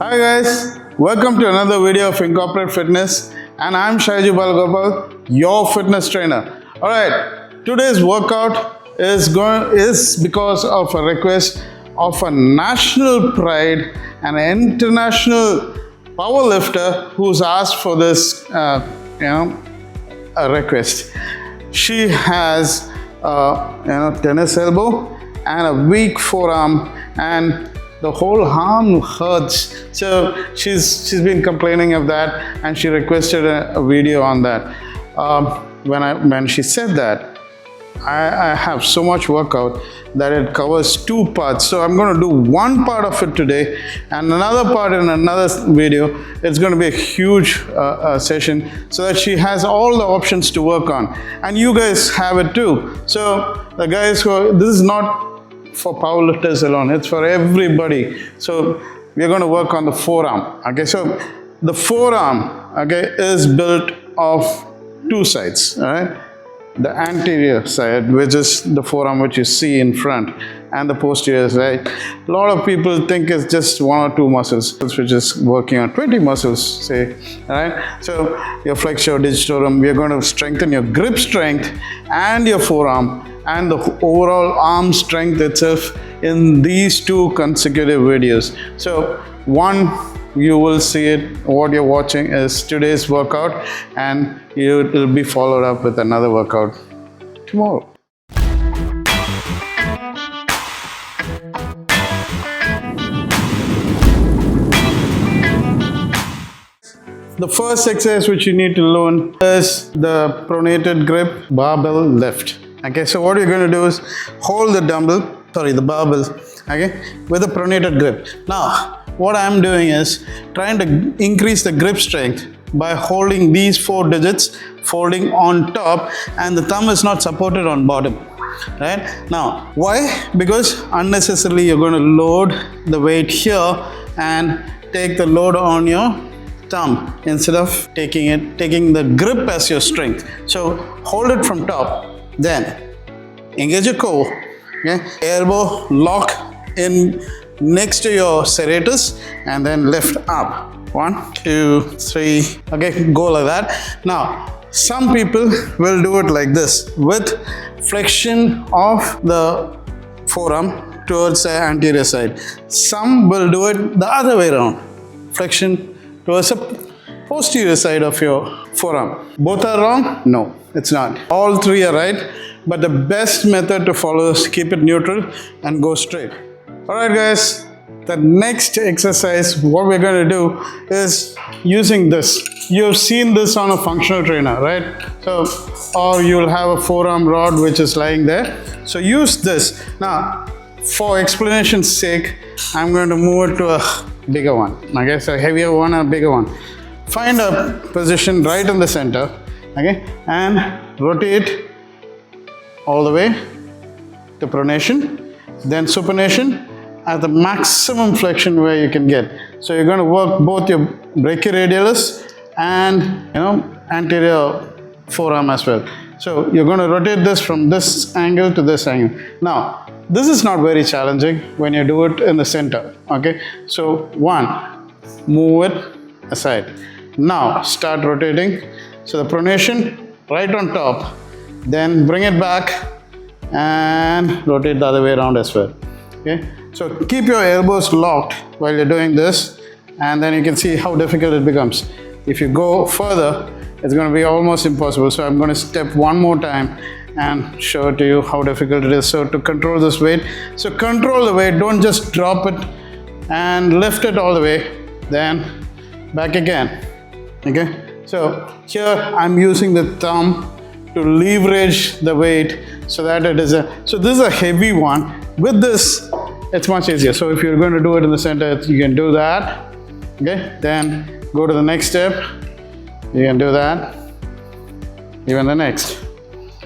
Hi guys, welcome to another video of Incorporate Fitness, and I'm Shaiju Balagopal, your fitness trainer. Alright, today's workout is because of a request of a national pride and an international power lifter who's asked for this a request. She has tennis elbow and a weak forearm, and the whole arm hurts. So she's been complaining of that, and she requested a video on that. When she said that, I have so much workout that it covers two parts. So I'm going to do one part of it today and another part in another video. It's going to be a huge session so that she has all the options to work on, and you guys have it too. So the guys this is not for powerlifters alone, it's for everybody. So we're going to work on the forearm. Okay, so the forearm, okay, is built of two sides. All right, the anterior side, which is the forearm which you see in front, and the posterior side. A lot of people think it's just one or two muscles, which is working on 20 muscles, say. All right, so your flexor, digitorum, we're going to strengthen your grip strength and your forearm and the overall arm strength itself in these two consecutive videos. So one, you will see it, what you're watching is today's workout, and it will be followed up with another workout tomorrow. The first exercise which you need to learn is the Pronated Grip Barbell Lift. Okay, so what you're going to do is hold the barbell, okay, with a pronated grip. Now, what I'm doing is trying to increase the grip strength by holding these 4 digits, folding on top, and the thumb is not supported on bottom. Right? Now, why? Because unnecessarily you're going to load the weight here and take the load on your thumb instead of taking the grip as your strength. So hold it from top. Then engage your core, okay? Elbow lock in next to your serratus, and then lift up. 1, 2, 3. Okay, go like that. Now, some people will do it like this with flexion of the forearm towards the anterior side. Some will do it the other way around, flexion towards the posterior side of your forearm. Both are wrong? No, it's not. All three are right, but the best method to follow is keep it neutral and go straight. Alright guys, the next exercise, what we're going to do is using this. You've seen this on a functional trainer, right? So, or you'll have a forearm rod which is lying there. So use this. Now, for explanation's sake, I'm going to move it to a bigger one. Okay, so a heavier one, a bigger one. Find a position right in the center, okay, and rotate all the way to pronation, then supination at the maximum flexion where you can get. So you're going to work both your brachioradialis and anterior forearm as well. So you're going to rotate this from this angle to this angle. Now, this is not very challenging when you do it in the center. Okay, so 1, move it aside. Now start rotating. So the pronation right on top, then bring it back and rotate the other way around as well. Okay, so keep your elbows locked while you're doing this, and then you can see how difficult it becomes. If you go further, it's going to be almost impossible. So I'm going to step one more time and show it to you how difficult it is. So to control this weight, so control the weight, don't just drop it, and lift it all the way, then back again. Okay, so here I'm using the thumb to leverage the weight so that it is so this is a heavy one. With this, it's much easier. So if you're going to do it in the center, you can do that. Okay, then go to the next step. You can do that. Even the next.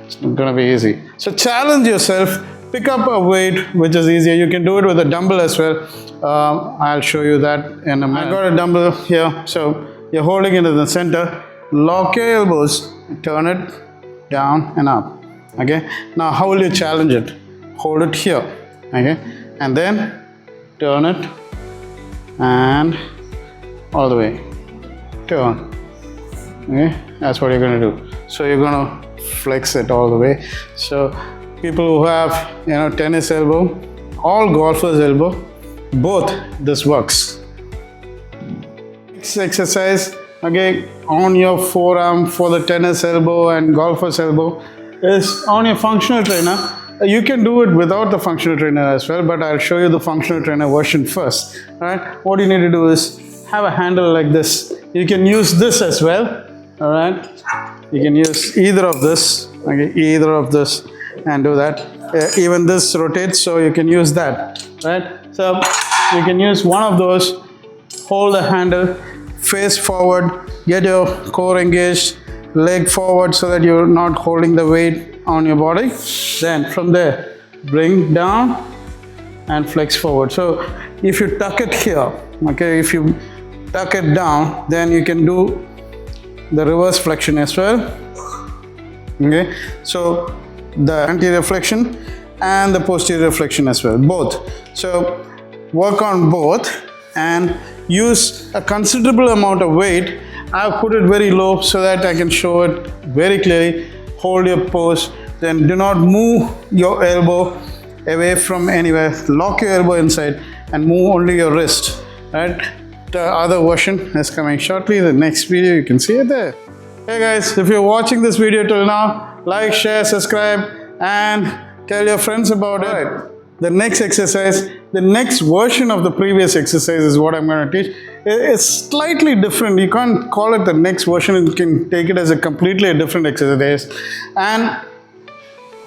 It's going to be easy. So challenge yourself. Pick up a weight which is easier. You can do it with a dumbbell as well. I'll show you that in a minute. I got a dumbbell here. So you're holding it in the center. Lock your elbows. Turn it down and up. Okay. Now how will you challenge it? Hold it here. Okay. And then turn it and all the way, turn. Okay, that's what you're going to do. So you're going to flex it all the way. So people who have, you know, tennis elbow, all golfers elbow, both this works. Next exercise, okay, on your forearm for the tennis elbow and golfer's elbow is on your functional trainer. You can do it without the functional trainer as well, but I'll show you the functional trainer version first. All right, what you need to do is have a handle like this. You can use this as well. All right, you can use either of this, okay, either of this, and do that. Even this rotates, so you can use that, right? So you can use one of those, hold the handle, face forward, get your core engaged, leg forward so that you're not holding the weight on your body. Then from there, bring down and flex forward. So if you tuck it here, okay, if you tuck it down, then you can do the reverse flexion as well. Okay, so the anterior flexion and the posterior flexion as well, both. So work on both and use a considerable amount of weight. I've put it very low so that I can show it very clearly. Hold your pose, then do not move your elbow away from anywhere. Lock your elbow inside and move only your wrist, right? The other version is coming shortly. The next video, you can see it there. Hey guys, if you're watching this video till now, like, share, subscribe, and tell your friends about it. The next exercise, the next version of the previous exercise is what I'm going to teach. It's slightly different. You can't call it the next version. You can take it as a completely different exercise. And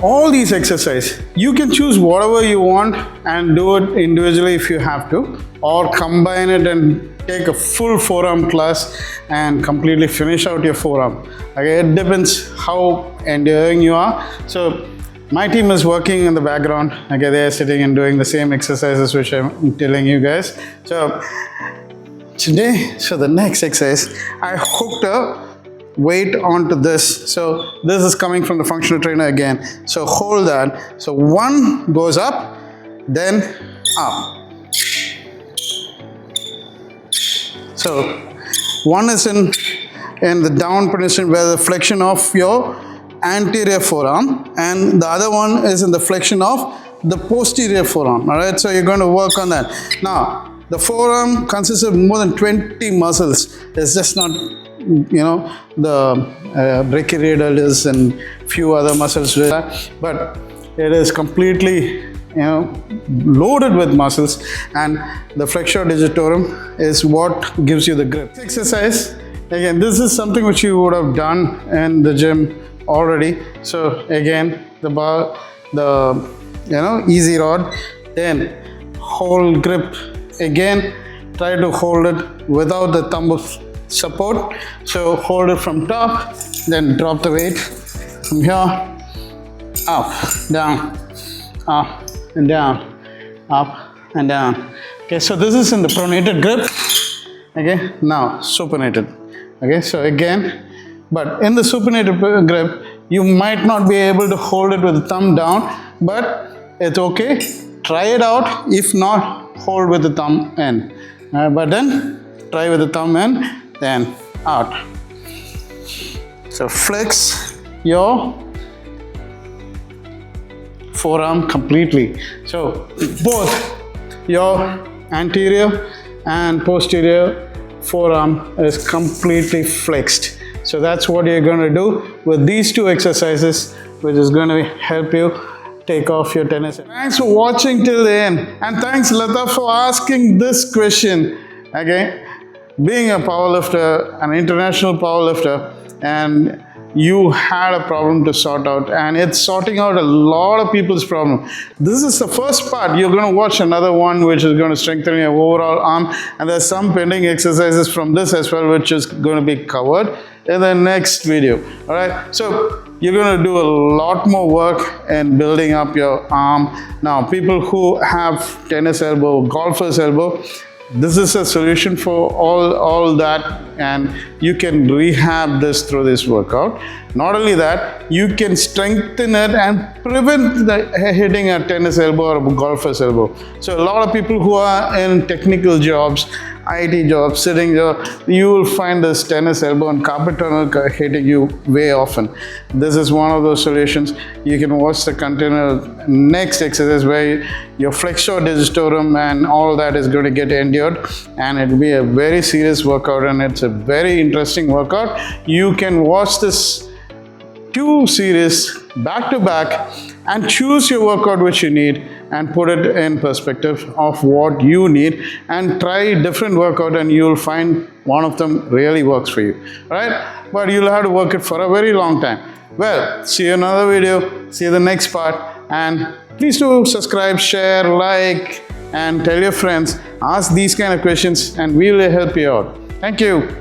all these exercises, you can choose whatever you want and do it individually if you have to, or combine it and take a full forearm class and completely finish out your forearm. Okay, it depends how enduring you are. So my team is working in the background. Okay, they are sitting and doing the same exercises which I'm telling you guys. So today, the next exercise, I hooked a weight onto this. So this is coming from the functional trainer again. So hold that. So one goes up, then up. So one is in the down position where the flexion of your anterior forearm, and the other one is in the flexion of the posterior forearm. All right, so you're going to work on that. Now the forearm consists of more than 20 muscles. It's just not, you know, the brachioradialis and few other muscles, but it is completely, you know, loaded with muscles, and the flexor digitorum is what gives you the grip. Exercise, again, this is something which you would have done in the gym already. So again, the bar, the, you know, easy rod, then hold grip. Again, try to hold it without the thumb of support. So hold it from top, then drop the weight from here, up, down, up and down, up and down. Okay, so this is in the pronated grip. Okay, now supinated. Okay, so again, but in the supinated grip, you might not be able to hold it with the thumb down, but it's okay. Try it out. If not, hold with the thumb in. But then try with the thumb in, then out. So flex your forearm completely. So both your anterior and posterior forearm is completely flexed. So that's what you're going to do with these two exercises, which is going to help you take off your tennis. Thanks for watching till the end, and thanks Lata for asking this question. Okay, being a powerlifter, an international powerlifter, and you had a problem to sort out, and it's sorting out a lot of people's problem. This is the first part. You're going to watch another one which is going to strengthen your overall arm, and there's some pending exercises from this as well which is going to be covered in the next video. All right, so you're going to do a lot more work in building up your arm. Now people who have tennis elbow, golfer's elbow, this is a solution for all that, and you can rehab this through this workout. Not only that, you can strengthen it and prevent the hitting a tennis elbow or a golfer's elbow. So a lot of people who are in technical jobs IT job, sitting job, you will find this tennis elbow and carpal tunnel hitting you way often. This is one of those solutions. You can watch the continual next exercise where your flexor, digitorum and all that is going to get endured, and it will be a very serious workout, and it's a very interesting workout. You can watch this 2 series back to back and choose your workout which you need and put it in perspective of what you need, and try different workout and you'll find one of them really works for you, right? But you'll have to work it for a very long time. Well, see you in another video, see you the next part, and please do subscribe, share, like, and tell your friends. Ask these kind of questions and we will help you out. Thank you.